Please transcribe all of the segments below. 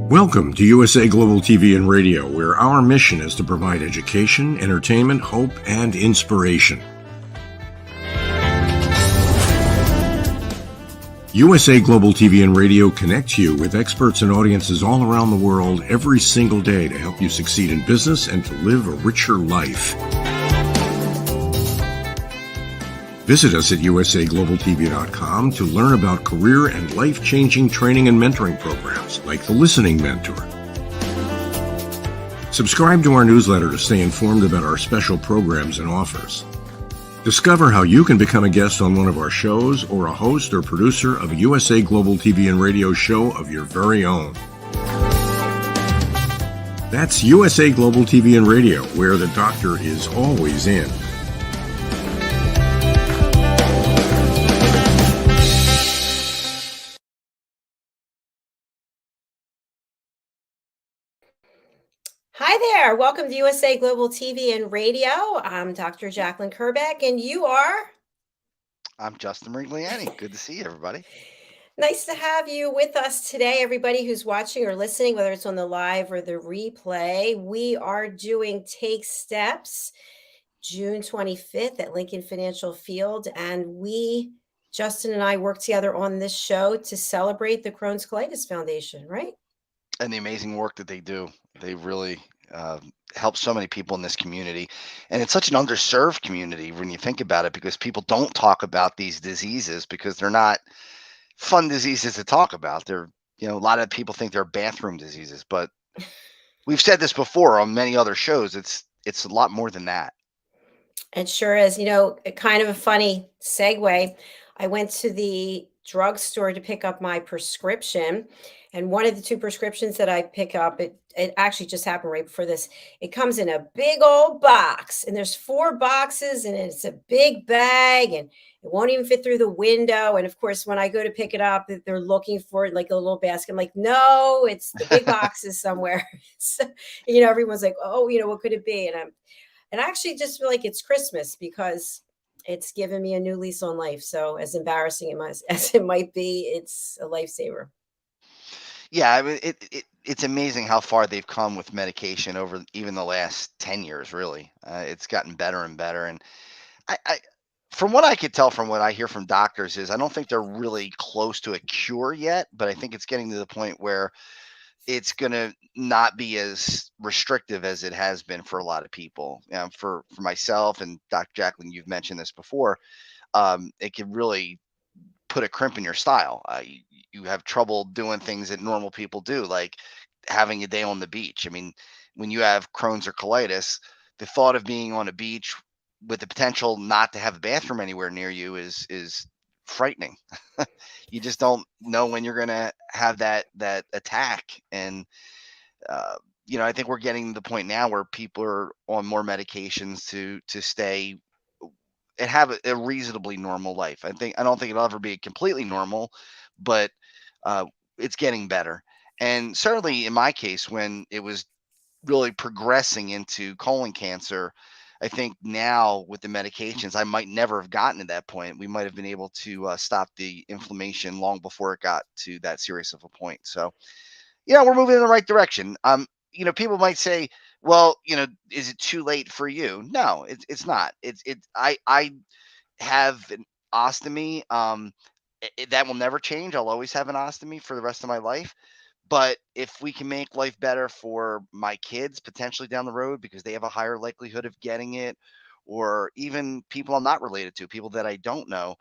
Welcome to USA Global TV and Radio, where our mission is to provide education, entertainment, hope, and inspiration. USA Global TV and Radio connects you with experts and audiences all around the world every single day to help you succeed in business and to live a richer life. Visit us at usaglobaltv.com to learn about career and life-changing training and mentoring programs like the Listening Mentor. Subscribe to our newsletter to stay informed about our special programs and offers. Discover how you can become a guest on one of our shows or a host or producer of a USA Global TV and Radio show of your very own. That's USA Global TV and Radio, where the doctor is always in. Hi there. Welcome to USA Global TV and Radio. I'm Dr. Jacalynn KERBECK, and you are? I'm Justin MIRIGLIANI. Good to see you, everybody. Nice to have you with us today, everybody who's watching or listening, whether it's on the live or the replay. We are doing Take Steps, June 25th at Lincoln Financial Field, and Justin and I, work together on this show to celebrate the CROHN'S Colitis Foundation, right? And the amazing work that they do. They really help so many people in this community. And it's such an underserved community when you think about it, because people don't talk about these diseases because they're not fun diseases to talk about. They're, a lot of people think they're bathroom diseases, but we've said this before on many other shows. It's a lot more than that. It sure is. Kind of a funny segue. I went to the drugstore to pick up my prescription. And one of the two prescriptions that I pick up, it actually just happened right before this. It comes in a big old box, and there's 4 boxes, and it's a big bag, and it won't even fit through the window. And of course, when I go to pick it up, they're looking for like a little basket. I'm like, no, it's the big boxes somewhere. So, everyone's like, oh, what could it be? And I actually just feel like it's Christmas because it's given me a new lease on life. So as embarrassing as it might be, it's a lifesaver. Yeah, I mean, it's amazing how far they've come with medication over even the last 10 years, really. It's gotten better and better. And I, from what I could tell from what I hear from doctors is I don't think they're really close to a cure yet, but I think it's getting to the point where it's going to not be as restrictive as it has been for a lot of people. For myself and Dr. Jacalynn, you've mentioned this before, it can really put a crimp in your style. You have trouble doing things that normal people do, like having a day on the beach. I mean, when you have Crohn's or colitis, the thought of being on a beach with the potential not to have a bathroom anywhere near you is frightening. You just don't know when you're going to have that attack. And, I think we're getting to the point now where people are on more medications to stay and have a reasonably normal life. I don't think it'll ever be completely normal, but it's getting better. And certainly in my case, when it was really progressing into colon cancer, I think now with the medications, I might never have gotten to that point. We might have been able to stop the inflammation long before it got to that serious of a point. So, we're moving in the right direction. People might say, well, is it too late for you? No, it's not. I have an ostomy. That will never change. I'll always have an ostomy for the rest of my life. But if we can make life better for my kids potentially down the road because they have a higher likelihood of getting it, or even people I'm not related to, people that I don't know,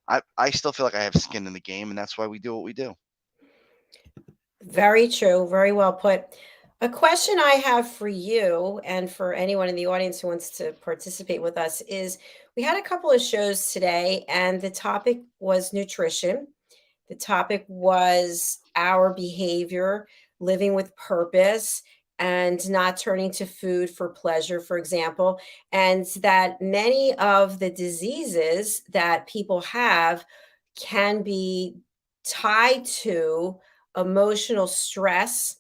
I still feel like I have skin in the game, and that's why we do what we do. Very true. Very well put. A question I have for you and for anyone in the audience who wants to participate with us is we had a couple of shows today, and the topic was nutrition. The topic was our behavior, living with purpose, and not turning to food for pleasure, for example, and that many of the diseases that people have can be tied to emotional stress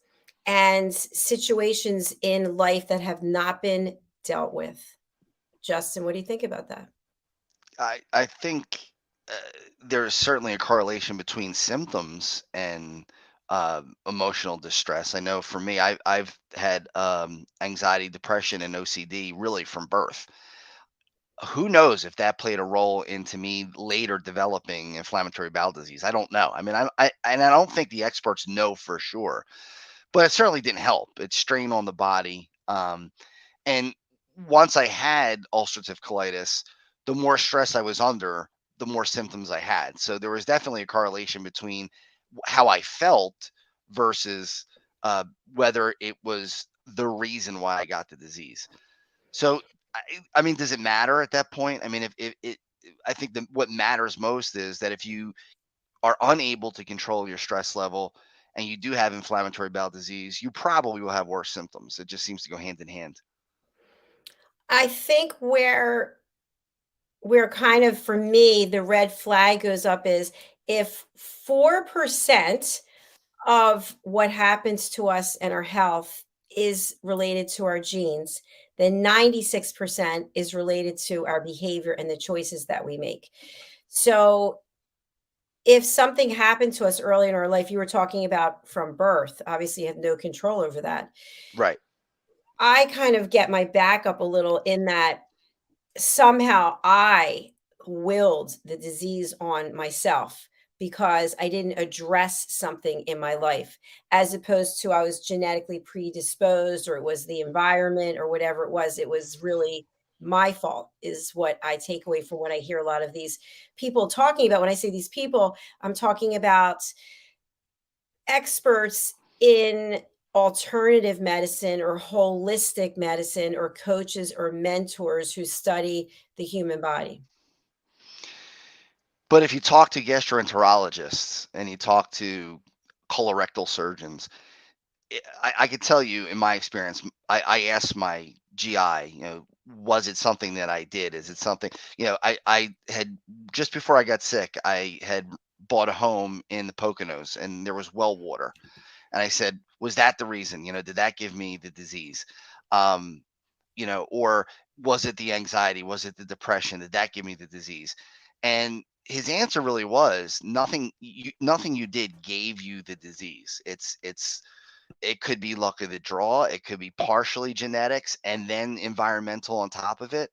and situations in life that have not been dealt with. Justin, what do you think about that? I think there's certainly a correlation between symptoms and emotional distress. I know for me, I've had anxiety, depression, and OCD really from birth. Who knows if that played a role into me later developing inflammatory bowel disease? I don't know. I mean, I don't think the experts know for sure, but it certainly didn't help. It strained on the body. And once I had ulcerative colitis, the more stress I was under, the more symptoms I had. So there was definitely a correlation between how I felt versus whether it was the reason why I got the disease. So, I mean, does it matter at that point? I mean, if it, I think what matters most is that if you are unable to control your stress level and you do have inflammatory bowel disease, you probably will have worse symptoms. It just seems to go hand in hand. I think where kind of for me the red flag goes up is if 4% of what happens to us and our health is related to our genes, then 96% is related to our behavior and the choices that we make. So if something happened to us early in our life, you were talking about from birth, obviously you have no control over that. Right. I kind of get my back up a little in that somehow I willed the disease on myself because I didn't address something in my life, as opposed to I was genetically predisposed or it was the environment or whatever it was. It was really my fault, is what I take away from what I hear a lot of these people talking about. When I say these people, I'm talking about experts in alternative medicine or holistic medicine or coaches or mentors who study the human body. But if you talk to gastroenterologists and you talk to colorectal surgeons, I can tell you in my experience, I asked my GI, was it something that I did? Is it something, I had just before I got sick, I had bought a home in the Poconos and there was well water. And I said, was that the reason? Did that give me the disease? Um, or was it the anxiety? Was it the depression? Did that give me the disease? And his answer really was nothing you did gave you the disease. It could be luck of the draw. It could be partially genetics and then environmental on top of it.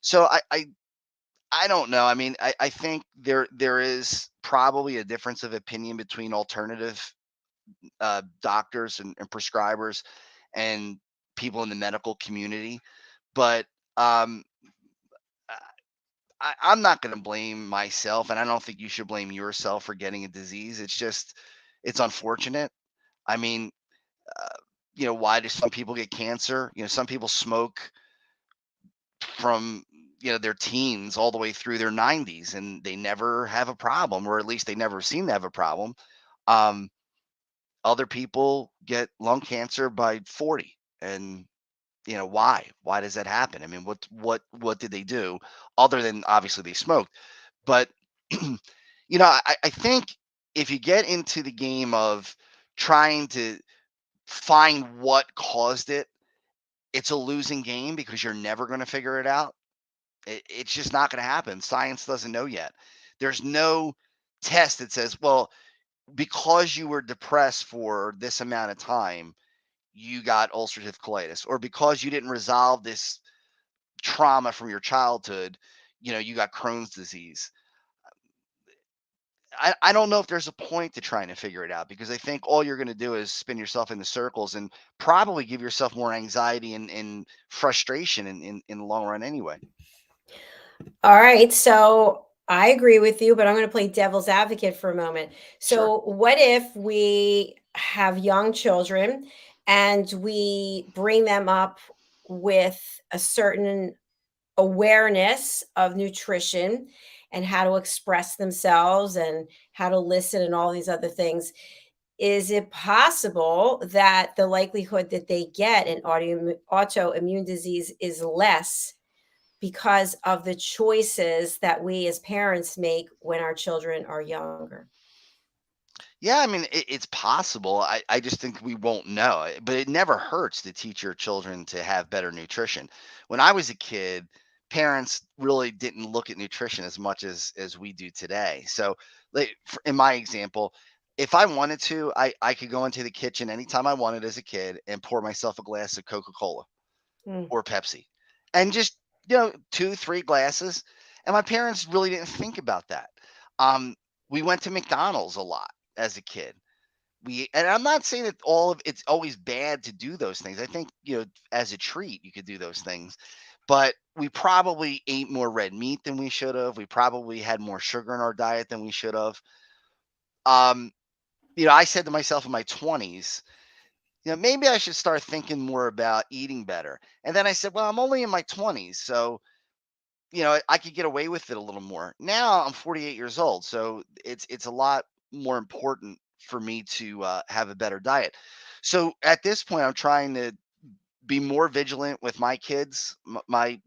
So I don't know. I mean, I think there is probably a difference of opinion between alternative doctors and prescribers and people in the medical community. But um, I'm not going to blame myself, and I don't think you should blame yourself for getting a disease. It's unfortunate. I mean, uh, why do some people get cancer? Some people smoke from their teens all the way through their 90s, and they never have a problem, or at least they never seem to have a problem. Um, Other people get lung cancer by 40, and why does that happen? I mean, what did they do other than obviously they smoked? But I think if you get into the game of trying to find what caused it, it's a losing game because you're never going to figure it out. It's just not going to happen. Science doesn't know yet. There's no test that says, well, because you were depressed for this amount of time, you got ulcerative colitis, or because you didn't resolve this trauma from your childhood, you got Crohn's disease. I don't know if there's a point to trying to figure it out, because I think all you're going to do is spin yourself into circles and probably give yourself more anxiety and frustration in the long run anyway. All right. So I agree with you, but I'm going to play devil's advocate for a moment. Sure. So, what if we have young children and we bring them up with a certain awareness of nutrition and how to express themselves and how to listen and all these other things? Is it possible that the likelihood that they get an autoimmune disease is less because of the choices that we as parents make when our children are younger? Yeah, I mean, it's possible. I just think we won't know. But it never hurts to teach your children to have better nutrition. When I was a kid, parents really didn't look at nutrition as much as we do today. So, in my example, if I wanted to, I could go into the kitchen anytime I wanted as a kid and pour myself a glass of Coca-Cola Mm. or Pepsi, and just 2, 3 glasses. And my parents really didn't think about that. We went to McDonald's a lot as a kid. And I'm not saying that all of it's always bad to do those things. I think as a treat you could do those things, but we probably ate more red meat than we should have. We probably had more sugar in our diet than we should have. Um, I said to myself in my 20s, maybe I should start thinking more about eating better. And then I said, well, I'm only in my 20s, so I could get away with it a little more. Now I'm 48 years old, so it's a lot more important for me to have a better diet. So at this point, I'm trying to be more vigilant with my kids. My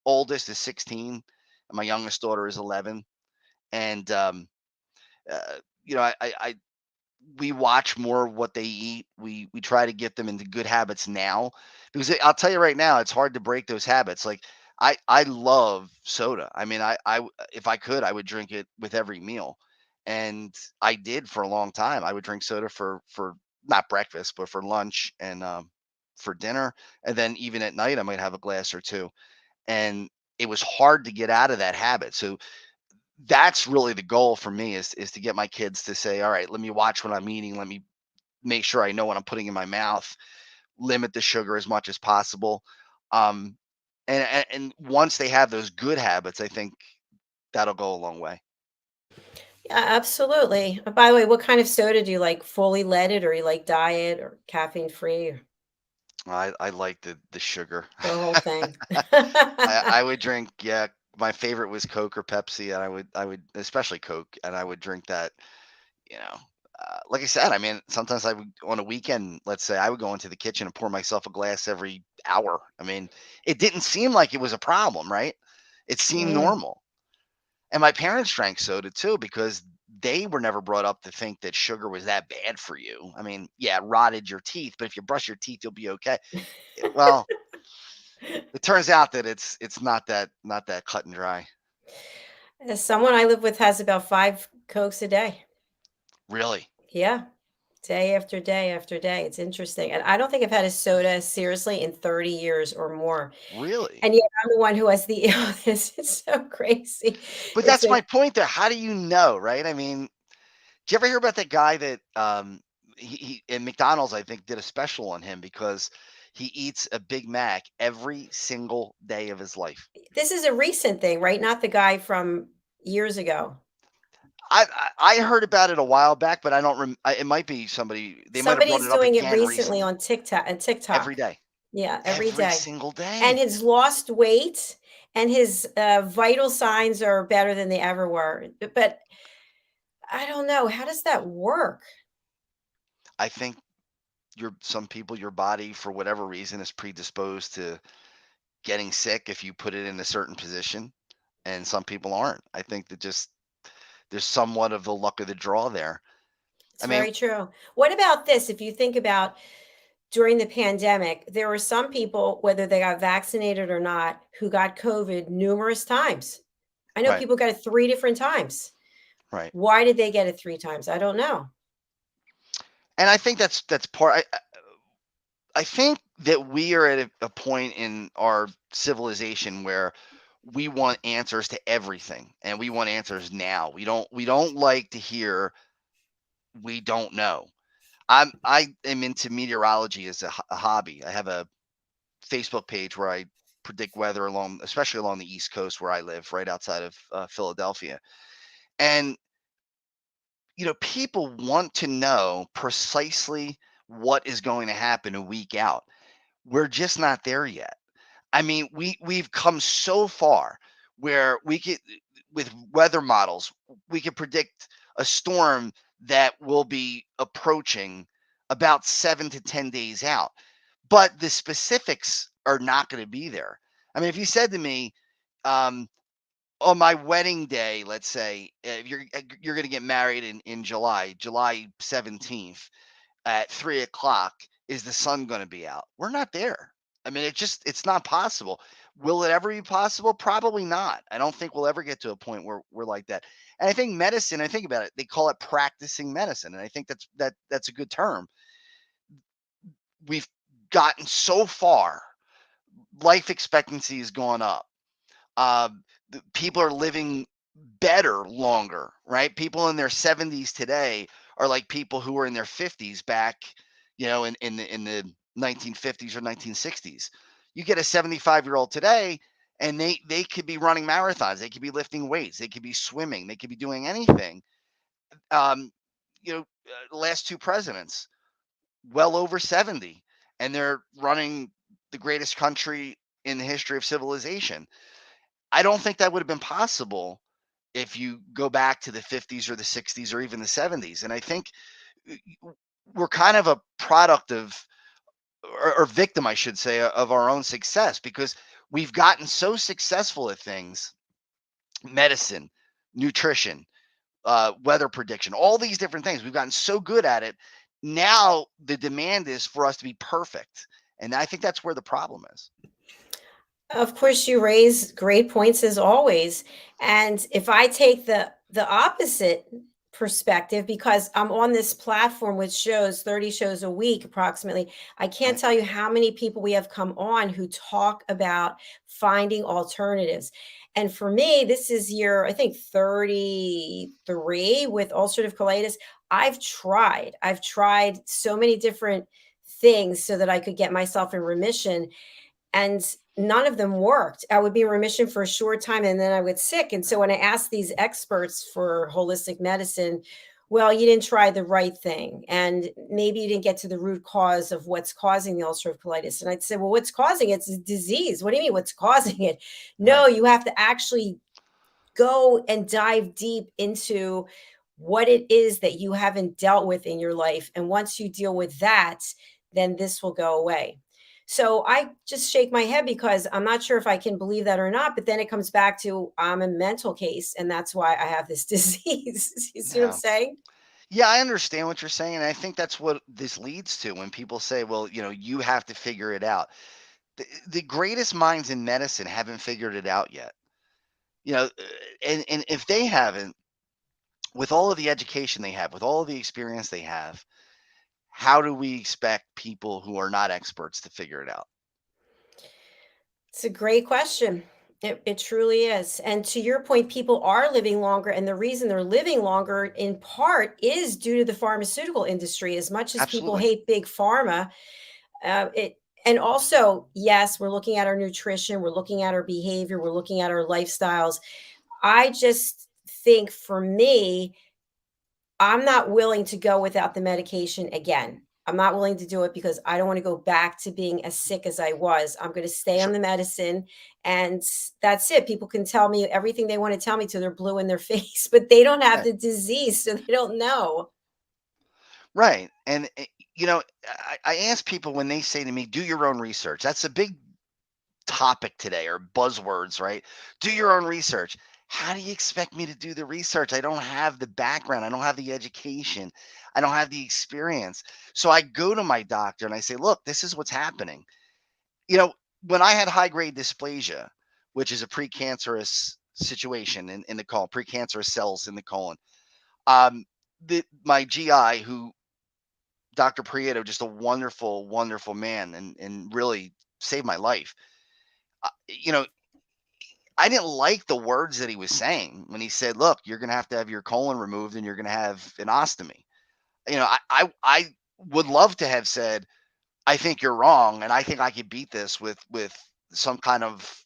oldest is 16, and my youngest daughter is 11, and uh, I we watch more what they eat. We try to get them into good habits now, because I'll tell you right now, it's hard to break those habits. Like I love soda. I mean, if I could, I would drink it with every meal, and I did for a long time. I would drink soda for not breakfast, but for lunch and for dinner, and then even at night, I might have a glass or two. And it was hard to get out of that habit. So that's really the goal for me, is to get my kids to say, all right, let me watch what I'm eating, let me make sure I know what I'm putting in my mouth, limit the sugar as much as possible. um and once they have those good habits, I think that'll go a long way. Yeah, absolutely. By the way, what kind of soda do you like? Fully leaded, or you like diet or caffeine free, or I like the sugar. the whole thing? I would drink, yeah, my favorite was Coke or Pepsi, and I would especially Coke, and I would drink that. you know, like I said, I mean, sometimes I would, on a weekend, let's say, I would go into the kitchen and pour myself a glass every hour. I mean, it didn't seem like it was a problem, right? It seemed Mm. normal. And my parents drank soda too, because they were never brought up to think that sugar was that bad for you. I mean, yeah, it rotted your teeth, but if you brush your teeth, you'll be okay. Well, it turns out that it's not that cut and dry. Someone I live with has about 5 Cokes a day. Really, Yeah, day after day after day. It's interesting, and I don't think I've had a soda seriously in 30 years or more, really. and yet I'm the one who has the illness. It's so crazy. But It's that's like, my point there. How do you know, right? I mean, do you ever hear about that guy that he in McDonald's, I think, did a special on him because he eats a Big Mac every single day of his life? this is a recent thing, right? Not the guy from years ago. I heard about it a while back, but I don't it might be somebody, they might have brought Somebody's it up doing it again recently recently. on Every TikTok. day. Yeah, every Every day. single And day. has lost weight, and his, vital signs are better than they ever were. But I don't know, how does that work? I think some people, your body, for whatever reason, is predisposed to getting sick if you put it in a certain position, and some people aren't. I think that just there's somewhat of the luck of the draw there. It's I mean, very true. What about this? If you think about during the pandemic, there were some people, whether they got vaccinated or not, who got COVID numerous times. I know right, people got it 3 different times. right. Why did they get it 3 times? I don't know. And I think that's part. I think that we are at a point in our civilization where we want answers to everything, and we want answers now. We don't like to hear we don't know. I am into meteorology as a hobby. I have a Facebook page where I predict weather especially along the East Coast where I live, right outside of Philadelphia. And people want to know precisely what is going to happen a week out. We're just not there yet. I mean, we've come so far where we could, with weather models, we could predict a storm that will be approaching about 7 to 10 days out. But the specifics are not going to be there. I mean, if you said to me, um, on my wedding day, let's say, you're going to get married in July 17th at 3 o'clock, is the sun going to be out? We're not there. I mean, it's not possible. Will it ever be possible? Probably not. I don't think we'll ever get to a point where we're like that. And I think medicine, I think about it, they call it practicing medicine. And I think that's a good term. We've gotten so far. Life expectancy has gone up. People are living better longer, right? People in their 70s today are like people who were in their 50s back, in the 1950s or 1960s. You get a 75-year-old today, and they could be running marathons, they could be lifting weights, they could be swimming, they could be doing anything. Um, the last two presidents, well over 70, and they're running the greatest country in the history of civilization. I don't think that would have been possible if you go back to the 50s or the 60s or even the 70s. And I think we're kind of a product of, or victim, I should say, of our own success, because we've gotten so successful at things, medicine, nutrition, weather prediction, all these different things. We've gotten so good at it. Now the demand is for us to be perfect. And I think that's where the problem is. Of course, you raise great points as always. And if I take the opposite perspective, because I'm on this platform which shows 30 shows a week approximately, I can't Right. tell you how many people we have come on who talk about finding alternatives. And for me, this is year, I think, 33 with ulcerative colitis. I've tried so many different things so that I could get myself in remission, and none of them worked. I would be in remission for a short time and then I would sick. And so when I asked these experts for holistic medicine, well, you didn't try the right thing. And maybe you didn't get to the root cause of what's causing the ulcerative colitis. And I'd say, well, what's causing it is disease. What do you mean what's causing it? No, Right. you have to actually go and dive deep into what it is that you haven't dealt with in your life. And once you deal with that, then this will go away. So I just shake my head because I'm not sure if I can believe that or not. But then it comes back to I'm a mental case, and that's why I have this disease. You see what I'm Yeah. saying? Yeah, I understand what you're saying. And I think that's what this leads to when people say, well, you have to figure it out. The greatest minds in medicine haven't figured it out yet. And if they haven't, with all of the education they have, with all of the experience they have, how do we expect people who are not experts to figure it out? It's a great question. It truly is. And to your point, people are living longer. And the reason they're living longer, in part, is due to the pharmaceutical industry. As much as people Absolutely. hate big pharma, it and also, yes, we're looking at our nutrition, we're looking at our behavior, we're looking at our lifestyles. I just think for me, I'm not willing to go without the medication again. I'm not willing to do it because I don't want to go back to being as sick as I was. I'm going to stay on Sure. the medicine, and that's it. People can tell me everything they want to tell me till they're blue in their face, but they don't have Right. the disease, so they don't know. Right. And, I ask people when they say to me, do your own research. That's a big topic today, or buzzwords, right? Do your own research. How do you expect me to do the research? I don't have the background. I don't have the education. I don't have the experience. So I go to my doctor and I say, look, this is what's happening. You know, when I had high grade dysplasia, which is a precancerous situation in the colon, precancerous cells in the colon, um, my GI, who Dr. Prieto, just a wonderful, wonderful man, and really saved my life. Uh, you know, I didn't like the words that he was saying when he said, "Look, you're going to have your colon removed and you're going to have an ostomy." I would love to have said, "I think you're wrong, and I think I could beat this with some kind of,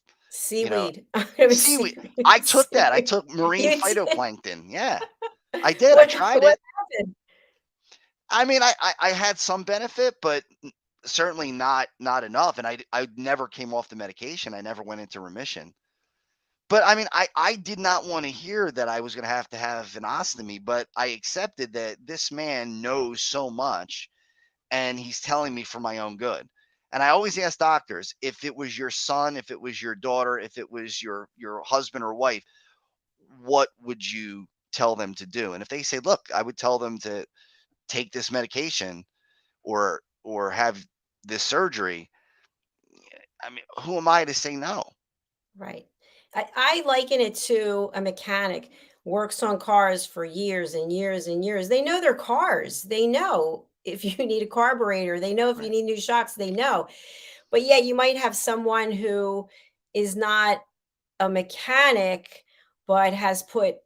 you know, Seaweed. It was seaweed." I seaweed. took that. I Seaweed. took marine You did. phytoplankton. Yeah, I did. I What tried what it. happened? I mean, I had some benefit, but certainly not enough. And I never came off the medication. I never went into remission. But I mean, I did not want to hear that I was going to have an ostomy, but I accepted that this man knows so much and he's telling me for my own good. And I always ask doctors, if it was your son, if it was your daughter, if it was your husband or wife, what would you tell them to do? And if they say, look, I would tell them to take this medication or have this surgery. I mean, who am I to say no? Right. I liken it to a mechanic works on cars for years and years and years. They know their cars. They know if you need a carburetor, they know if you Right. need new shocks, they know. But yeah, you might have someone who is not a mechanic, but has put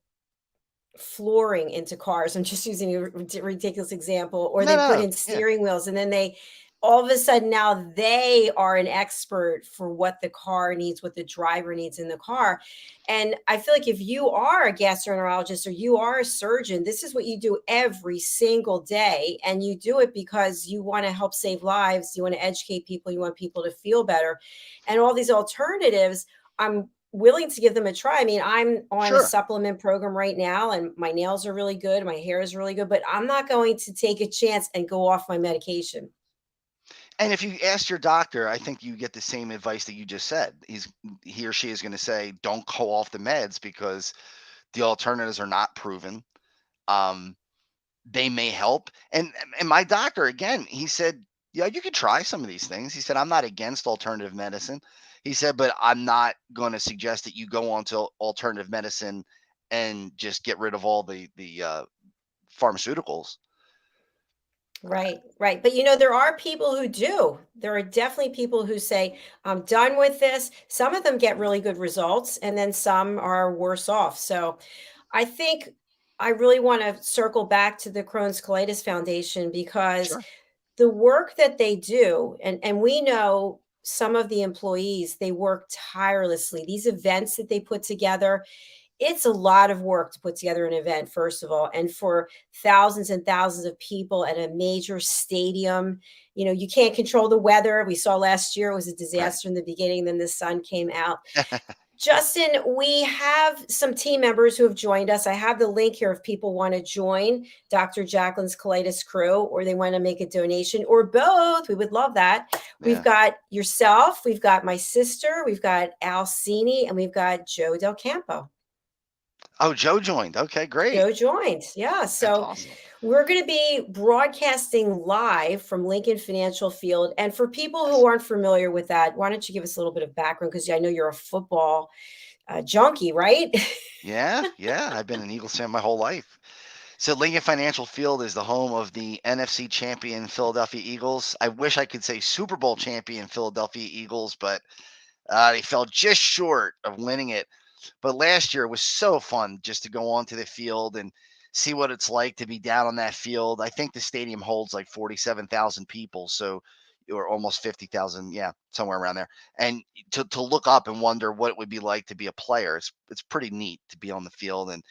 flooring into cars. I'm just using a ridiculous example, or No, they no, put no. in Yeah, steering wheels and then they all of a sudden now they are an expert for what the car needs, what the driver needs in the car. And I feel like if you are a gastroenterologist or you are a surgeon, this is what you do every single day. And you do it because you want to help save lives, you want to educate people, you want people to feel better. And all these alternatives, I'm willing to give them a try. I mean, I'm on a sure. supplement program right now and my nails are really good, my hair is really good, but I'm not going to take a chance and go off my medication. And if you ask your doctor, I think you get the same advice that you just said. He or she is going to say, don't go off the meds because the alternatives are not proven. Um, they may help. And my doctor, again, he said, yeah, you could try some of these things. He said, I'm not against alternative medicine. He said, but I'm not going to suggest that you go on to alternative medicine and just get rid of all the pharmaceuticals. Right, right. But there are people who do. There are definitely people who say, I'm done with this. Some of them get really good results, and then some are worse off. So I think I really want to circle back to the Crohn's Colitis Foundation because Sure. the work that they do, and we know some of the employees, they work tirelessly. These events that they put together, it's a lot of work to put together an event, first of all, and for thousands and thousands of people at a major stadium. You can't control the weather. We saw last year it was a Right. disaster in the beginning, then the sun came out. Justin, we have some team members who have joined us. I have the link here if people want to join Dr. Jacalyn's Colitis crew or they want to make a donation or both. We would love that. We've Yeah. got yourself, we've got my sister, we've got Alcini, and we've got Joe Del Campo. Oh, Joe joined. Okay, great. Joe joined. Yeah. That's So awesome. we're going to be broadcasting live from Lincoln Financial Field. And for people who Yes. aren't familiar with that, why don't you give us a little bit of background? Because I know you're a football junkie, right? Yeah, yeah. I've been an Eagles fan my whole life. So Lincoln Financial Field is the home of the NFC champion Philadelphia Eagles. I wish I could say Super Bowl champion Philadelphia Eagles, but they fell just short of winning it. But last year was so fun just to go onto the field and see what it's like to be down on that field. I think the stadium holds like 47,000 people, so or almost 50,000, yeah, somewhere around there. And to look up and wonder what it would be like to be a player, it's pretty neat to be on the field. And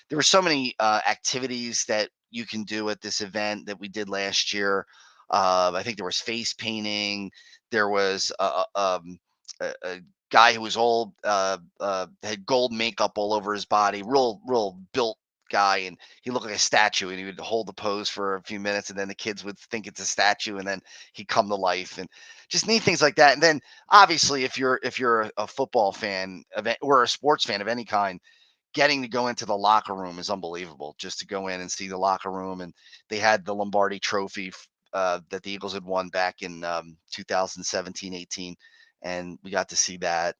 there were so many activities that you can do at this event that we did last year. I think there was face painting. There was a guy who was old, had gold makeup all over his body, real built guy, and he looked like a statue. And he would hold the pose for a few minutes, and then the kids would think it's a statue, and then he'd come to life, and just neat things like that. And then obviously, if you're a football fan of or a sports fan of any kind, getting to go into the locker room is unbelievable. Just to go in and see the locker room, and they had the Lombardi Trophy that the Eagles had won back in 2017-18, and we got to see that.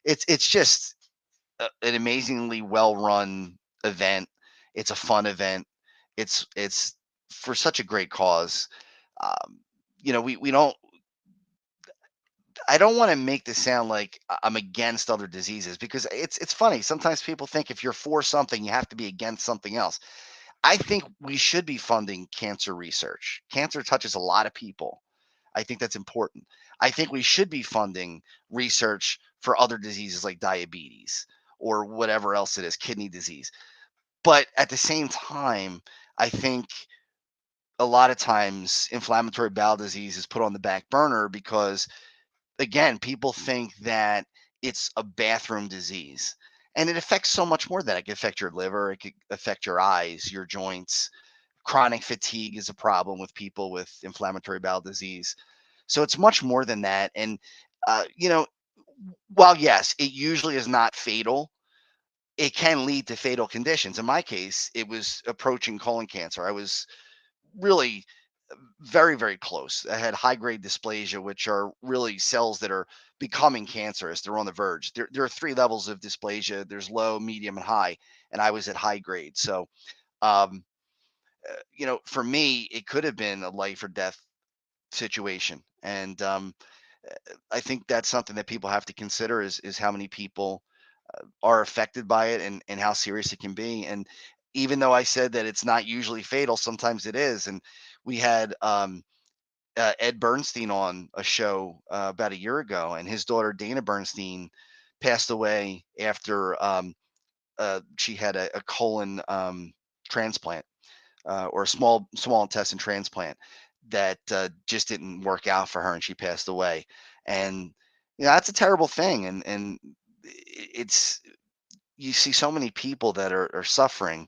It's just an amazingly well run event. It's a fun event. It's for such a great cause. Um, we don't. I don't want to make this sound like I'm against other diseases because it's funny. Sometimes people think if you're for something, you have to be against something else. I think we should be funding cancer research. Cancer touches a lot of people. I think that's important. I think we should be funding research for other diseases like diabetes or whatever else it is, kidney disease. But at the same time, I think a lot of times inflammatory bowel disease is put on the back burner because, again, people think that it's a bathroom disease. And it affects so much more than that. It could affect your liver, it could affect your eyes, your joints. Chronic fatigue is a problem with people with inflammatory bowel disease. So it's much more than that. And, while yes, it usually is not fatal, it can lead to fatal conditions. In my case, it was approaching colon cancer. I was really very, very close. I had high grade dysplasia, which are really cells that are becoming cancerous. They're on the verge. There are 3 levels of dysplasia. There's low, medium, and high, and I was at high grade. So, um, for me, it could have been a life or death situation, and I think that's something that people have to consider is how many people are affected by it and how serious it can be. And even though I said that it's not usually fatal, sometimes it is. And we had Ed Bernstein on a show about a year ago, and his daughter Dana Bernstein passed away after she had a colon transplant or a small intestine transplant that just didn't work out for her, and she passed away. And that's a terrible thing. And it's you see so many people that are suffering,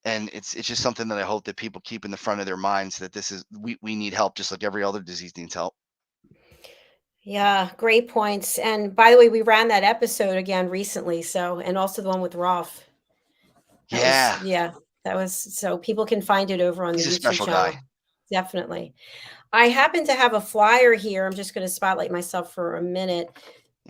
and it's just something that I hope that people keep in the front of their minds, that this is we need help just like every other disease needs help. Yeah, great points. And by the way, we ran that episode again recently. So, and also the one with Rolf. That was, Yeah, yeah, that was so people can find it over on the he's a YouTube special guy. channel. Definitely. I happen to have a flyer here. I'm just going to spotlight myself for a minute.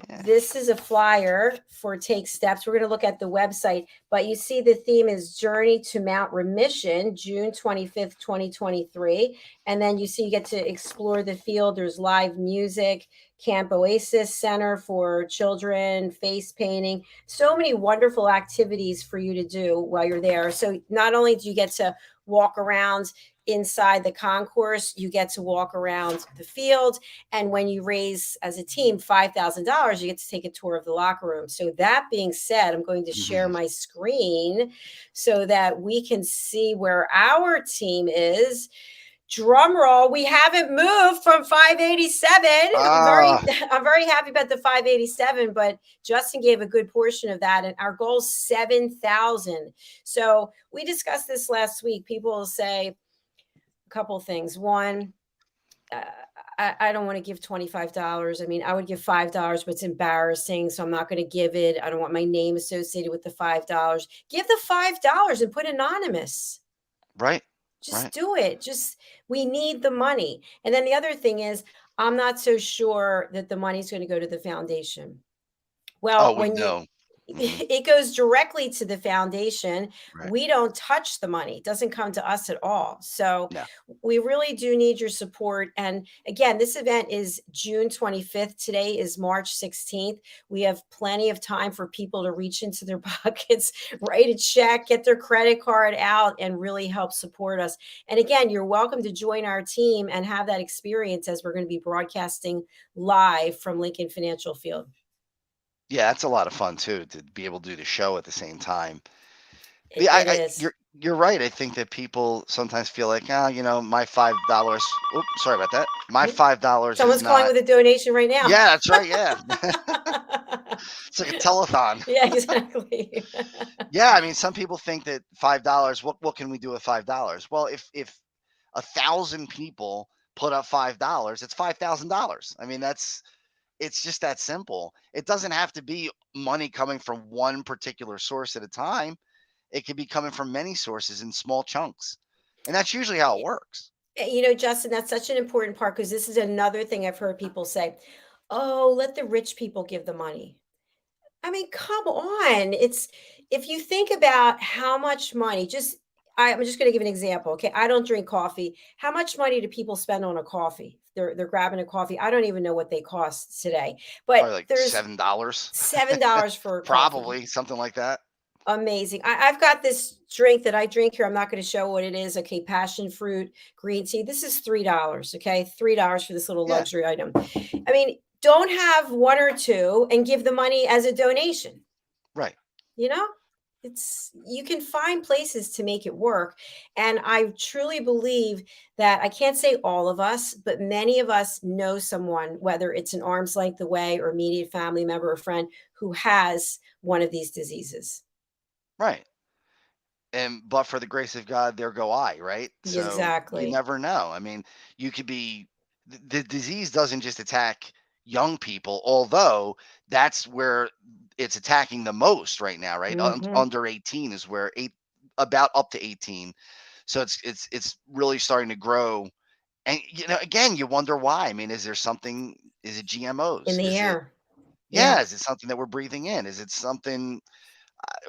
Yeah. This is a flyer for Take Steps. We're going to look at the website, but you see the theme is Journey to Mount Remission, June 25th, 2023. And then you see you get to explore the field. There's live music, Camp Oasis Center for children, face painting, so many wonderful activities for you to do while you're there. So not only do you get to walk around inside the concourse, you get to walk around the field, and when you raise as a team $5,000, you get to take a tour of the locker room. So that being said, I'm going to share Mhm. my screen so that we can see where our team is. Drum roll, we haven't moved from 587. Ah, I'm very happy about the 587, but Justin gave a good portion of that, and our goal is 7,000. So we discussed this last week. People will say a couple things. One, uh, I don't want to give $25. I mean, I would give $5, but it's embarrassing. So I'm not going to give it. I don't want my name associated with the $5. Give the $5 and put anonymous. right, Just right. do it. We need the money. And then the other thing is, I'm not so sure that the money's going to go to the foundation. Well, Oh, we know. Hmm. it goes directly to the foundation. Right. We don't touch the money. It doesn't come to us at all. So No. we really do need your support. And again, this event is June 25th. Today is March 16th. We have plenty of time for people to reach into their pockets, write a check, get their credit card out, and really help support us. And again, you're welcome to join our team and have that experience, as we're going to be broadcasting live from Lincoln Financial Field. Yeah, that's a lot of fun too, to be able to do the show at the same time. It, Yeah, it is. you're right. I think that people sometimes feel like, my $5. Oops, sorry about that. My $5 is Someone's calling not. with a donation right now. Yeah, that's right. Yeah, it's like a telethon. Yeah, exactly. Yeah, I mean, some people think that $5. What can we do with $5? Well, if 1,000 people put up $5, it's $5,000. I mean, it's just that simple. It doesn't have to be money coming from one particular source at a time. It could be coming from many sources in small chunks. And that's usually how it works. Justin, that's such an important part, because this is another thing I've heard people say, oh, let the rich people give the money. I mean, come on. It's If you think about how much money, I'm just going to give an example. Okay. I don't drink coffee. How much money do people spend on a coffee? They're grabbing a coffee. I don't even know what they cost today, but Probably like there's $7. $7 for a coffee. Probably something like that. Amazing. I've got this drink that I drink here. I'm not going to show what it is. Okay. Passion fruit green tea. This is $3. Okay. $3 for this little Yeah, luxury item. I mean, don't have one or two and give the money as a donation. right. You know, you can find places to make it work. And I truly believe that, I can't say all of us, but many of us know someone, whether it's an arm's length away or immediate family member or friend, who has one of these diseases. Right. And but for the grace of God, there go I, right? So you Exactly. never know. I mean, you could be the disease doesn't just attack young people, although that's where it's attacking the most right now, right? Hmm. Under 18 is where about up to 18. So it's really starting to grow And, again, you wonder why. I mean, is there something, is it in GMOs? the Is it, air. yeah, Yeah. is it something that we're breathing in? Is it something,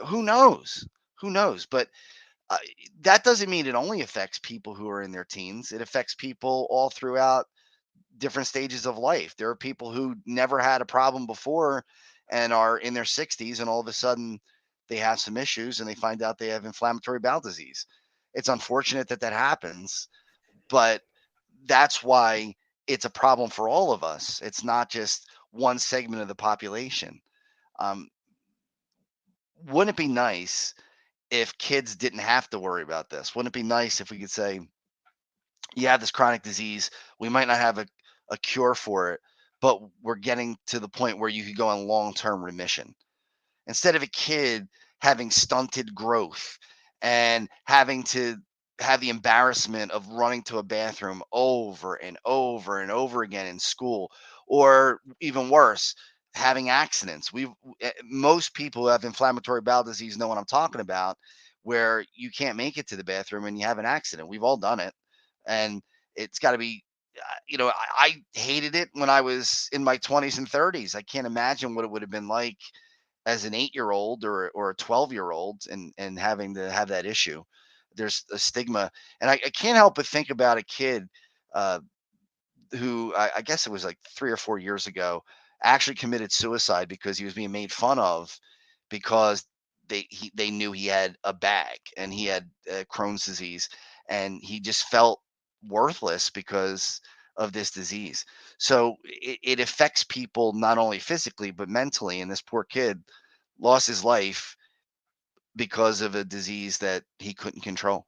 who knows? Who knows? But uh, that doesn't mean it only affects people who are in their teens. It affects people all throughout different stages of life. There are people who never had a problem before and are in their 60s, and all of a sudden they have some issues and they find out they have inflammatory bowel disease. It's unfortunate that that happens, but that's why it's a problem for all of us. It's not just one segment of the population. Um, wouldn't it be nice if kids didn't have to worry about this? Wouldn't it be nice if we could say, you have this chronic disease, we might not have a cure for it, but we're getting to the point where you could go in long term remission? Instead of a kid having stunted growth and having to have the embarrassment of running to a bathroom over and over and over again in school, or even worse, having accidents. Most people who have inflammatory bowel disease know what I'm talking about, where you can't make it to the bathroom and you have an accident. We've all done it, and it's got to be. I hated it when I was in my 20s and 30s. I can't imagine what it would have been like as an 8-year-old or a 12-year-old, and having to have that issue. There's a stigma, and I can't help but think about a kid uh, who I guess it was like 3 or 4 years ago, actually committed suicide because he was being made fun of because they knew he had a bag and he had Crohn's disease, and he just felt worthless because of this disease. So it affects people not only physically but mentally. And this poor kid lost his life because of a disease that he couldn't control.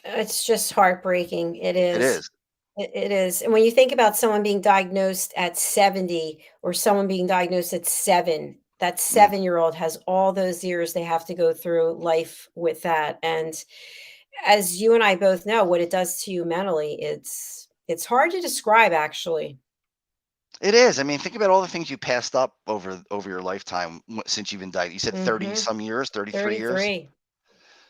It's just heartbreaking. It It is. is. It is. And when you think about someone being diagnosed at 70 or someone being diagnosed at 7, that Mm. 7-year-old has all those years they have to go through life with that. And as you and I both know, what it does to you mentally, it's hard to describe actually. It is. I mean, think about all the things you passed up over your lifetime since you've been diagnosed. You said 30 Mhm. some years, 33 years. 33.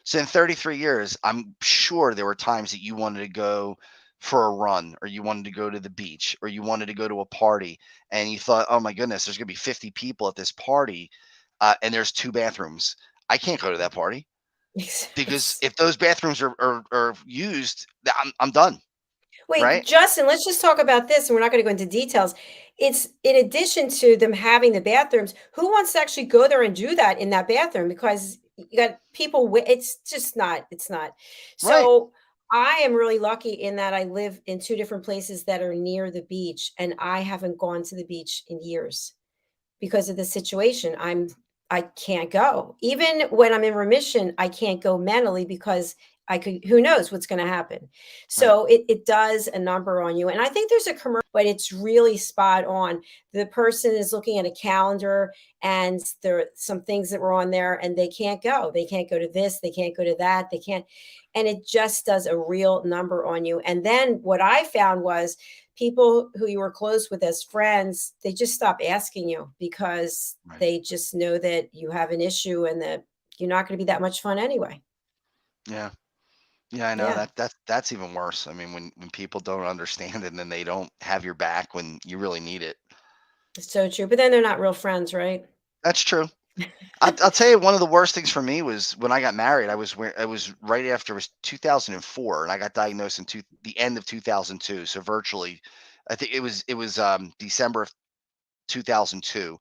So in 33 years, I'm sure there were times that you wanted to go for a run, or you wanted to go to the beach, or you wanted to go to a party, and you thought, "Oh my goodness, there's going to be 50 people at this party, and there's 2 bathrooms. I can't go to that party because It's if those bathrooms are used, I'm done." Wait, Right? Justin, let's just talk about this, and we're not gonna go into details. It's in addition to them having the bathrooms, who wants to actually go there and do that in that bathroom? Because you got people it's just not it's not. Right. So, I am really lucky in that I live in 2 different places that are near the beach, and I haven't gone to the beach in years because of the situation. I can't go. Even when I'm in remission, I can't go mentally because I could who knows what's going to happen. Right. So it does a number on you. And I think there's a commercial, but it's really spot on. The person is looking at a calendar and there are some things that were on there and they can't go. They can't go to this, they can't go to that, they can't. And it just does a real number on you. And then what I found was people who you were close with as friends, they just stop asking you because Right. they just know that you have an issue and that you're not going to be that much fun anyway. Yeah. Yeah, I know Yeah, that's even worse. I mean, when people don't understand and then they don't have your back when you really need it. it's so true. But then they're not real friends, right? That's true. I'll tell you, one of the worst things for me was when I got married. I was right after, it was 2004, and I got diagnosed in the end of 2002. So virtually, I think it was December of 2002.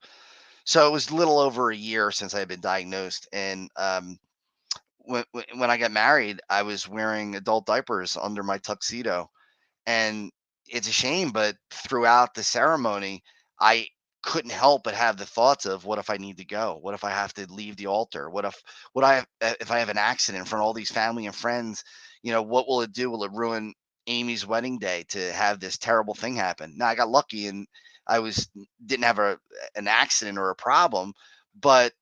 So it was a little over a year since I had been diagnosed. And when I got married, I was wearing adult diapers under my tuxedo. And it's a shame, but throughout the ceremony, I couldn't help but have the thoughts of, what if I need to go? What if I have to leave the altar? If I have an accident in front of all these family and friends? What will it do? Will it ruin Amy's wedding day to have this terrible thing happen? Now I got lucky and I didn't have an accident or a problem, but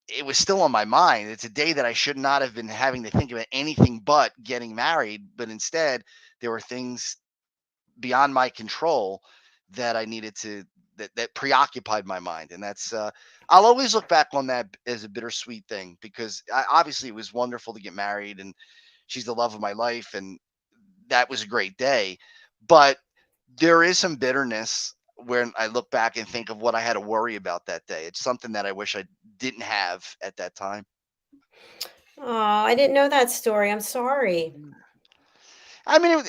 it was still on my mind. It's a day that I should not have been having to think about anything but getting married, but instead there were things beyond my control that I needed to that preoccupied my mind. And that's I'll always look back on that as a bittersweet thing, because obviously it was wonderful to get married and she's the love of my life, and that was a great day. But there is some bitterness when I look back and think of what I had to worry about that day. It's something that I wish I didn't have at that time. Oh, I didn't know that story. I'm sorry. I mean,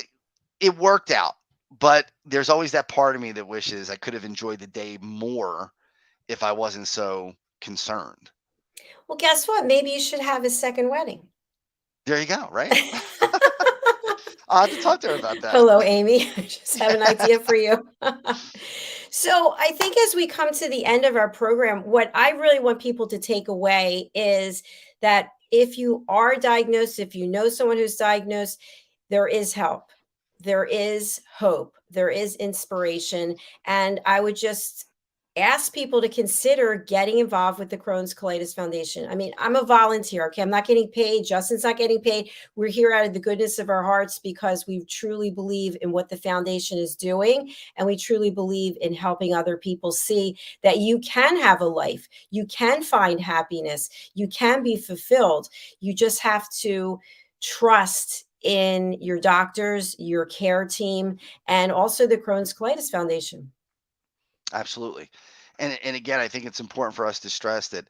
it worked out, but there's always that part of me that wishes I could have enjoyed the day more if I wasn't so concerned. Well, guess what? Maybe you should have a second wedding. There you go, right? I'll have to talk to her about that. Hello, Amy. I just have an idea for you. So, I think as we come to the end of our program, what I really want people to take away is that if you are diagnosed, if you know someone who's diagnosed, there is help, there is hope, there is inspiration. And I would just ask people to consider getting involved with the Crohn's Colitis Foundation. I mean, I'm a volunteer. Okay. I'm not getting paid. Justin's not getting paid. We're here out of the goodness of our hearts because we truly believe in what the foundation is doing. And we truly believe in helping other people see that you can have a life, you can find happiness, you can be fulfilled. You just have to trust in your doctors, your care team, and also the Crohn's Colitis Foundation. Absolutely. And again, I think it's important for us to stress that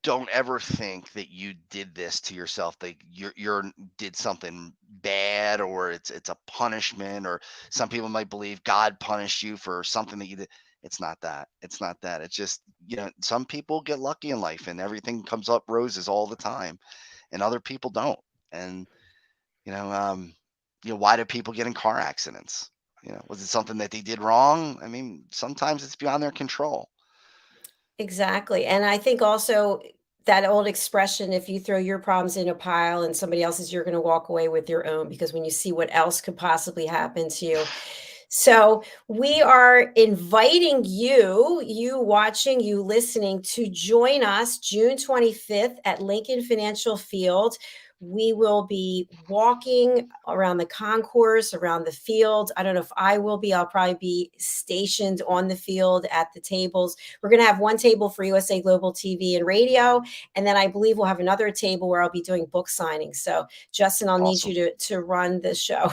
don't ever think that you did this to yourself, that you're did something bad, or it's a punishment, or some people might believe God punished you for something that you did. It's not that. It's not that. It's just, some people get lucky in life and everything comes up roses all the time, and other people don't. And you know, um, why do people get in car accidents? Was it something that they did wrong? I mean, sometimes it's beyond their control. Exactly. And I think also that old expression, if you throw your problems in a pile and somebody else's, you're going to walk away with your own, because when you see what else could possibly happen to you. So we are inviting you watching, you listening, to join us June 25th at Lincoln Financial Field. We will be walking around the concourse, around the field. I don't know if I will be. I'll probably be stationed on the field at the tables. We're going to have one table for USA Global TV and radio. And then I believe we'll have another table where I'll be doing book signings. So Justin, I'll need Awesome. you to run the show.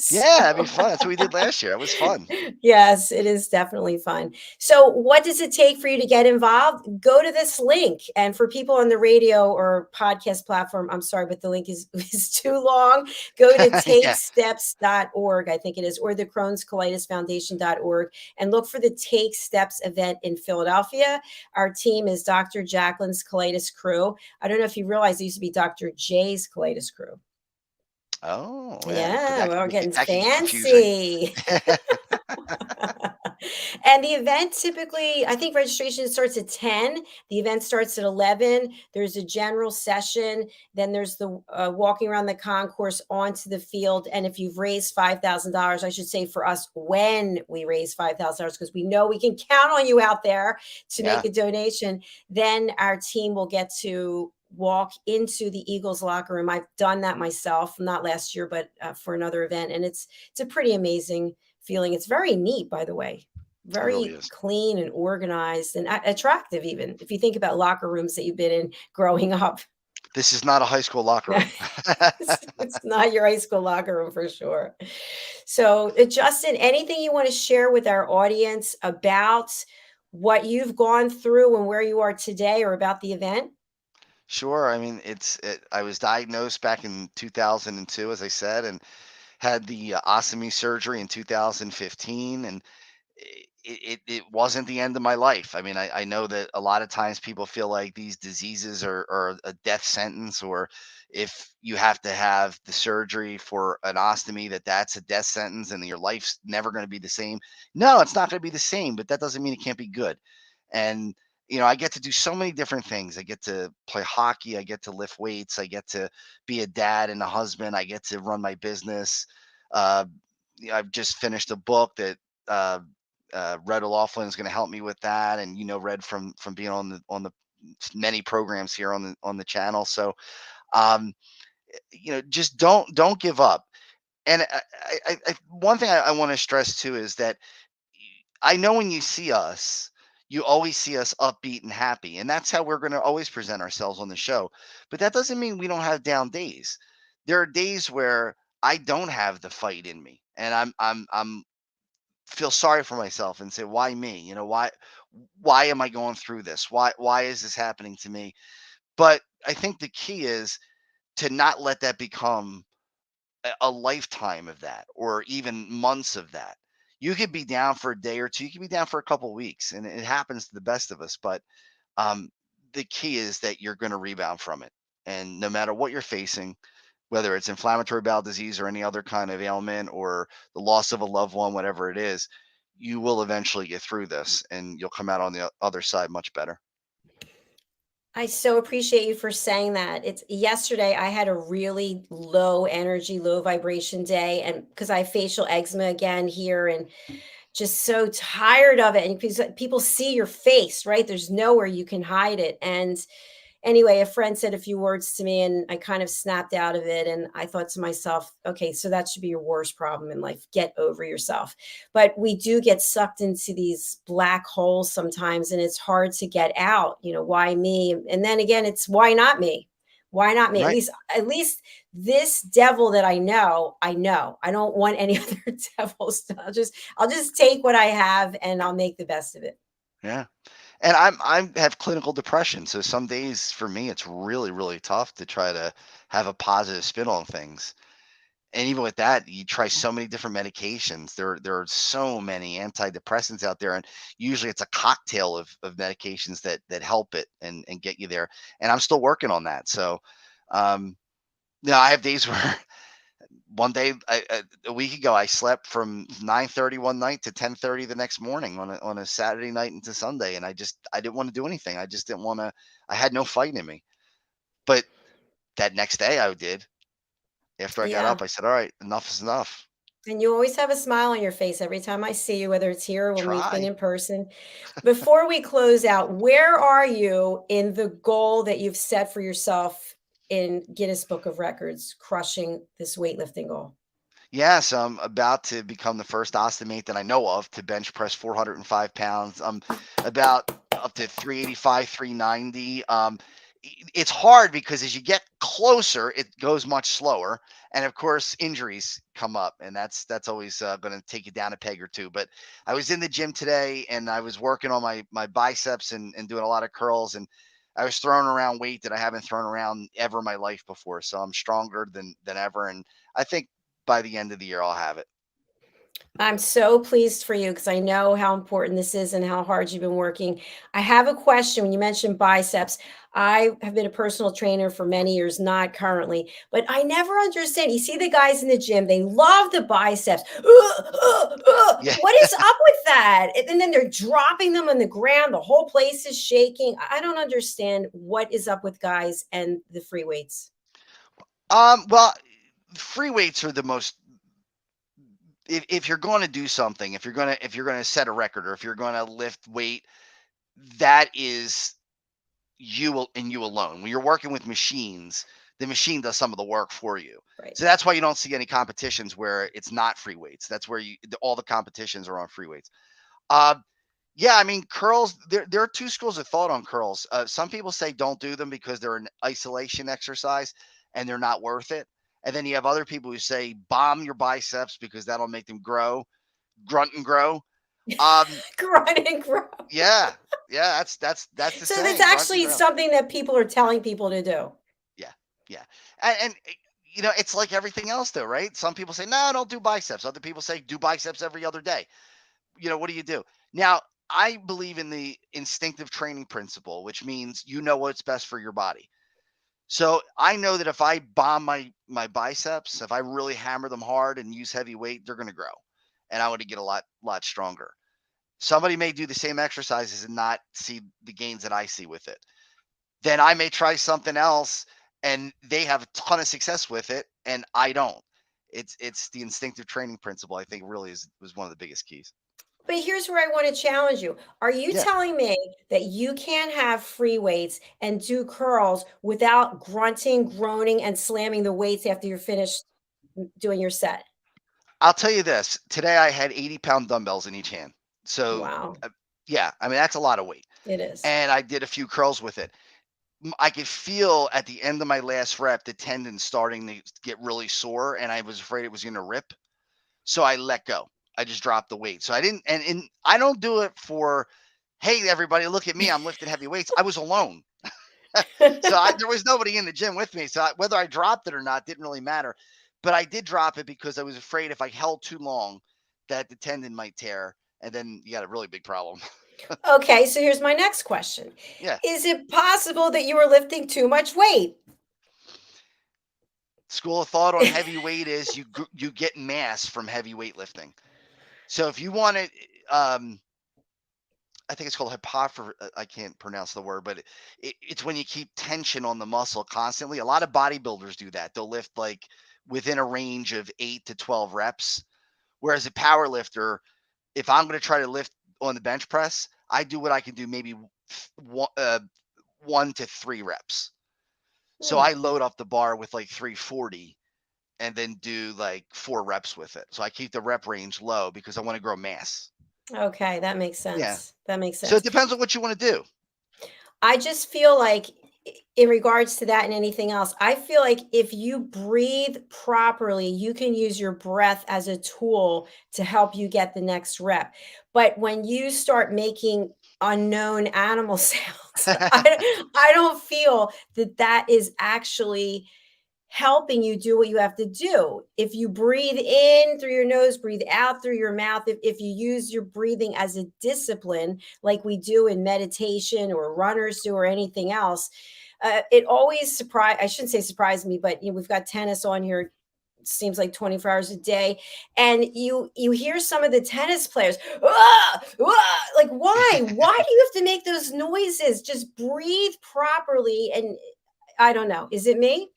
Yeah, that'd be So, fun. That's what we did last year. It was fun. yes, it is definitely fun. So, what does it take for you to get involved? Go to this link. And for people on the radio or podcast platform, I'm sorry, but the link is too long. Go to Yeah. takesteps.org, I think it is, or the Crohn's Colitis Foundation.org, and look for the Take Steps event in Philadelphia. Our team is Dr. Jacalyn'S Colitis Crew. I don't know if you realize it used to be Dr. J's Colitis Crew. Oh, yeah. But Yeah, we're getting that could get confusing. fancy. And the event typically, I think registration starts at 10. The event starts at 11. There's a general session. Then there's the walking around the concourse onto the field. And if you've raised $5,000, I should say for us, when we raise $5,000, because we know we can count on you out there to Yeah. make a donation, then our team will get to walk into the Eagles locker room. I've done that myself, not last year, but for another event. And it's a pretty amazing feeling. It's very neat, by the way, It really very is. clean and organized and attractive, even if you think about locker rooms that you've been in growing up. This is not a high school locker room. It's not your high school locker room for sure. So, Justin, anything you want to share with our audience about what you've gone through and where you are today, or about the event? Sure. I mean, I was diagnosed back in 2002, as I said, and had the ostomy surgery in 2015. And it wasn't the end of my life. I mean, I know that a lot of times people feel like these diseases are a death sentence, or if you have to have the surgery for an ostomy, that's a death sentence and your life's never going to be the same. No, it's not going to be the same, but that doesn't mean it can't be good. And I get to do so many different things. I get to play hockey, I get to lift weights, I get to be a dad and a husband, I get to run my business. uh, I've just finished a book that uh, Red O'Laughlin is going to help me with that, and Red from being on the many programs here on the channel. So um, just don't give up. And one thing I want to stress too is that I know when you see us, you always see us upbeat and happy, and that's how we're going to always present ourselves on the show. But that doesn't mean we don't have down days. There are days where I don't have the fight in me, and I'm feel sorry for myself and say, why me? Why am I going through this? Why is this happening to me? But I think the key is to not let that become a lifetime of that, or even months of that. You could be down for a day or two, you could be down for a couple weeks, and it happens to the best of us. But um, the key is that you're going to rebound from it. And no matter what you're facing, whether it's inflammatory bowel disease or any other kind of ailment or the loss of a loved one, whatever it is, you will eventually get through this and you'll come out on the other side much better. I so appreciate you for saying that. It's yesterday I had a really low energy, low vibration day, and because I have facial eczema again here and just so tired of it. And because people see your face, right? There's nowhere you can hide it. And anyway, a friend said a few words to me and I kind of snapped out of it. And I thought to myself, okay, so that should be your worst problem in life. Get over yourself. But we do get sucked into these black holes sometimes, and it's hard to get out. Why me? And then again, it's why not me? Why not me? Right. At least this devil that I know. I don't want any other devils. I'll just take what I have and I'll make the best of it. Yeah. And I have clinical depression, so some days for me it's really really tough to try to have a positive spin on things. And even with that, you try so many different medications. There are so many antidepressants out there, and usually it's a cocktail of medications that help it and get you there. And I'm still working on that. So, um, I have days where one day, a week ago, I slept from 9:30 one night to 10:30 the next morning on a Saturday night into Sunday, and I didn't want to do anything. I just didn't want to. I had no fight in me. But that next day, I did. After I got Yeah. up, I said, "All right, enough is enough." And you always have a smile on your face every time I see you, whether it's here or when we've been Try. in person. Before we close out, where are you in the goal that you've set for yourself in Guinness Book of Records, crushing this weightlifting goal? Yes, I'm about to become the first ostomate that I know of to bench press 405 pounds. I'm about up to 385, 390. It's hard because as you get closer, it goes much slower, and of course, injuries come up, and that's always going to take you down a peg or two. But I was in the gym today, and I was working on my biceps and doing a lot of curls, and I was throwing around weight that I haven't thrown around ever in my life before. So I'm stronger than ever, and I think by the end of the year, I'll have it. I'm so pleased for you because I know how important this is and how hard you've been working. I have a question. When you mentioned biceps, I have been a personal trainer for many years, not currently, but I never understand. You see the guys in the gym, they love the biceps. Yeah. What is up with that? And then they're dropping them on the ground. The whole place is shaking. I don't understand what is up with guys and the free weights. Well, free weights are the most. If you're going to do something, if you're going to set a record, or if you're going to lift weight, that is and you alone. When you're working with machines, the machine does some of the work for you. Right. So that's why you don't see any competitions where it's not free weights. That's where all the competitions are on free weights. Uh, yeah, I mean curls. There are two schools of thought on curls. Some people say don't do them because they're an isolation exercise and they're not worth it. And then you have other people who say bomb your biceps because that'll make them grow, grunt and grow. Um, Grunt and grow. yeah, yeah, that's the So that's saying, grunt and actually grow. something that people are telling people to do. Yeah, yeah, and it's like everything else, though, right? Some people say no, don't do biceps. Other people say do biceps every other day. What do you do? Now, I believe in the instinctive training principle, which means you know what's best for your body. So I know that if I bomb my biceps, if I really hammer them hard and use heavy weight, they're going to grow, and I want to get a lot stronger. Somebody may do the same exercises and not see the gains that I see with it. Then I may try something else and they have a ton of success with it and I don't. It's the instinctive training principle, I think, really was one of the biggest keys. But here's where I want to challenge you. Are you Yeah. telling me that you can't have free weights and do curls without grunting, groaning, and slamming the weights after you're finished doing your set? I'll tell you this. Today I had 80-pound dumbbells in each hand. So Wow, uh, yeah, I mean that's a lot of weight. it is. And I did a few curls with it. I could feel at the end of my last rep the tendon starting to get really sore, and I was afraid it was going to rip. So I let go. I just dropped the weight. So I didn't, and I don't do it for, hey, everybody, look at me. I'm lifting heavy weights. I was alone. So there was nobody in the gym with me. So whether I dropped it or not didn't really matter. But I did drop it because I was afraid if I held too long that the tendon might tear. And then you got a really big problem. Okay, so here's my next question. Yeah. Is it possible that you were lifting too much weight? School of thought on heavy weight is you get mass from heavy weightlifting. So if you want to, I think it's called hypophysis. I can't pronounce the word, but it's when you keep tension on the muscle constantly. A lot of bodybuilders do that. They'll lift like within a range of 8 to 12 reps. Whereas a power lifter, if I'm going to try to lift on the bench press, I do what I can do maybe 1 to 3 reps. So I load up the bar with like 340 and then do like 4 reps with it. So I keep the rep range low because I want to grow mass. Okay, that makes Yeah. sense. That makes So it sense. depends on what you want to do. I just feel like in regards to that and anything else, I feel like if you breathe properly, you can use your breath as a tool to help you get the next rep. But when you start making unknown animal sounds, I don't feel that that is actually helping you do what you have to do. If you breathe in through your nose, breathe out through your mouth, if you use your breathing as a discipline, like we do in meditation or runners do or anything else, it always I shouldn't say surprise me, but we've got tennis on here. Seems like 24 hours a day, and you hear some of the tennis players, "Ah, ah," like why do you have to make those noises? Just breathe properly. And I don't know, is it me?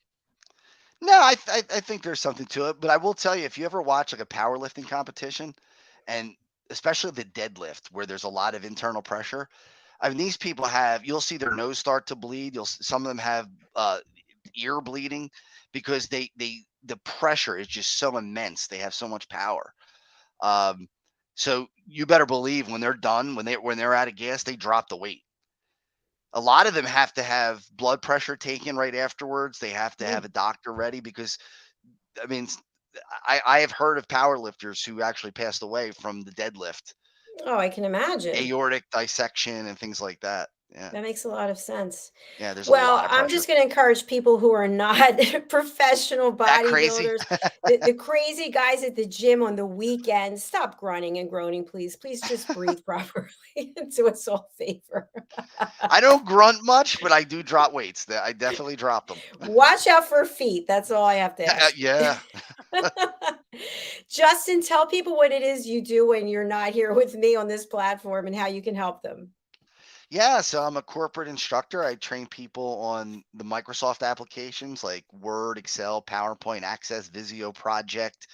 No, I think there's something to it, but I will tell you, if you ever watch like a powerlifting competition, and especially the deadlift where there's a lot of internal pressure, I mean, these people you'll see their nose start to bleed. Some of them have ear bleeding because the pressure is just so immense. They have so much power. Um, so you better believe when they're done, when they're out of gas, they drop the weight. A lot of them have to have blood pressure taken right afterwards. They have to have a doctor ready because, I mean, I have heard of power lifters who actually passed away from the deadlift, Oh, I can imagine. aortic dissection and things like that. Yeah. That makes a lot of sense. Yeah. There's a Well, lot of I'm pressure. just going to encourage people who are not professional That crazy? bodybuilders, the crazy guys at the gym on the weekend, stop grunting and groaning, please. Please just breathe properly and do us all a favor. I don't grunt much, but I do drop weights. I definitely drop them. Watch out for feet. That's all I have to ask. Yeah. Justin, tell people what it is you do when you're not here with me on this platform and how you can help them. Yeah, so I'm a corporate instructor. I train people on the Microsoft applications like Word, Excel, PowerPoint, Access, Visio, Project.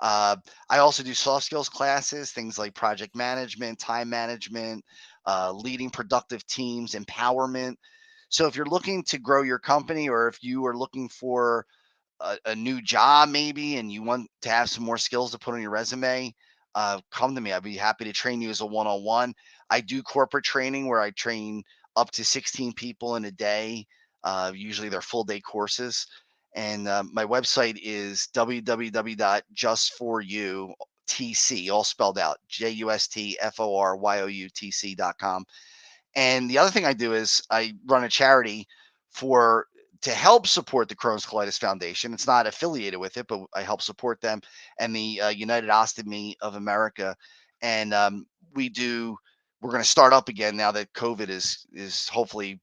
I also do soft skills classes, things like project management, time management, leading productive teams, empowerment. So if you're looking to grow your company, or if you are looking for a new job maybe and you want to have some more skills to put on your resume, come to me. I'd be happy to train you as a one-on-one. I do corporate training where I train up to 16 people in a day. Usually they're full day courses. And my website is www.justforyoutc, all spelled out, JUSTFORYOUTC.com. And the other thing I do is I run a charity to help support the Crohn's Colitis Foundation. It's not affiliated with it, but I help support them and the United Ostomy of America. And we're going to start up again now that COVID is hopefully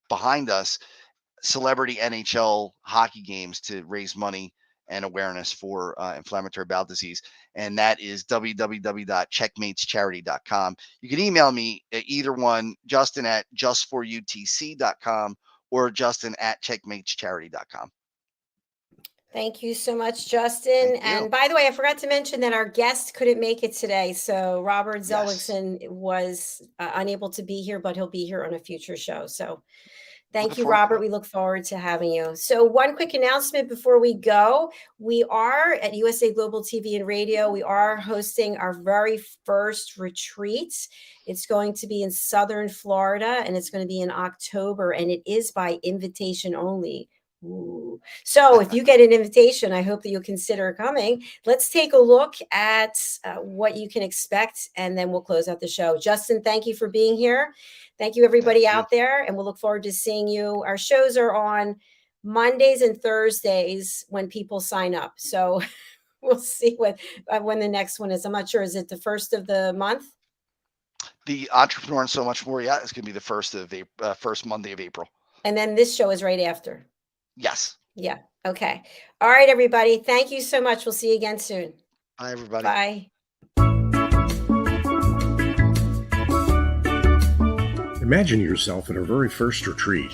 behind us. Celebrity NHL hockey games to raise money and awareness for inflammatory bowel disease. And that is www.checkmatescharity.com. You can email me at either one, Justin at justforutc.com or Justin at checkmatescharity.com. Thank you so much, Justin. And by the way, I forgot to mention that our guest couldn't make it today. So Robert Zellingson was unable to be here, but he'll be here on a future show. So Thank Looking you, forward to Robert. it. We look forward to having you. So one quick announcement before we go. We are at USA Global TV and Radio. We are hosting our very first retreat. It's going to be in Southern Florida, and it's going to be in October, and it is by invitation only. Ooh. So if you get an invitation, I hope that you'll consider coming. Let's take a look at what you can expect, and then we'll close out the show. Justin, thank you for being here. Thank you, everybody out there, and we'll look forward to seeing you. Our shows are on Mondays and Thursdays when people sign up. So we'll see when the next one is. I'm not sure. Is it the first of the month? The Entrepreneur and So Much More. Yeah, it's going to be the first Monday of April. And then this show is right after. Yes. Yeah. Okay. All right, everybody. Thank you so much. We'll see you again soon. Bye, everybody. Bye. Imagine yourself at our very first retreat.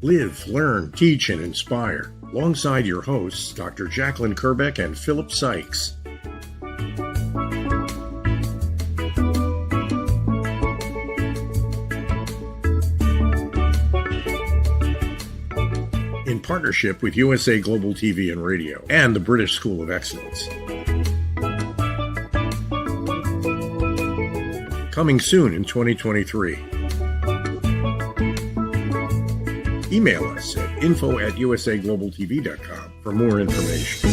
Live, learn, teach, and inspire alongside your hosts, Dr. Jacalyn'n KERBECK and Philip Sykes. In partnership with USA Global TV and Radio and the British School of Excellence. Coming soon in 2023. Email us at info@usaglobaltv.com for more information.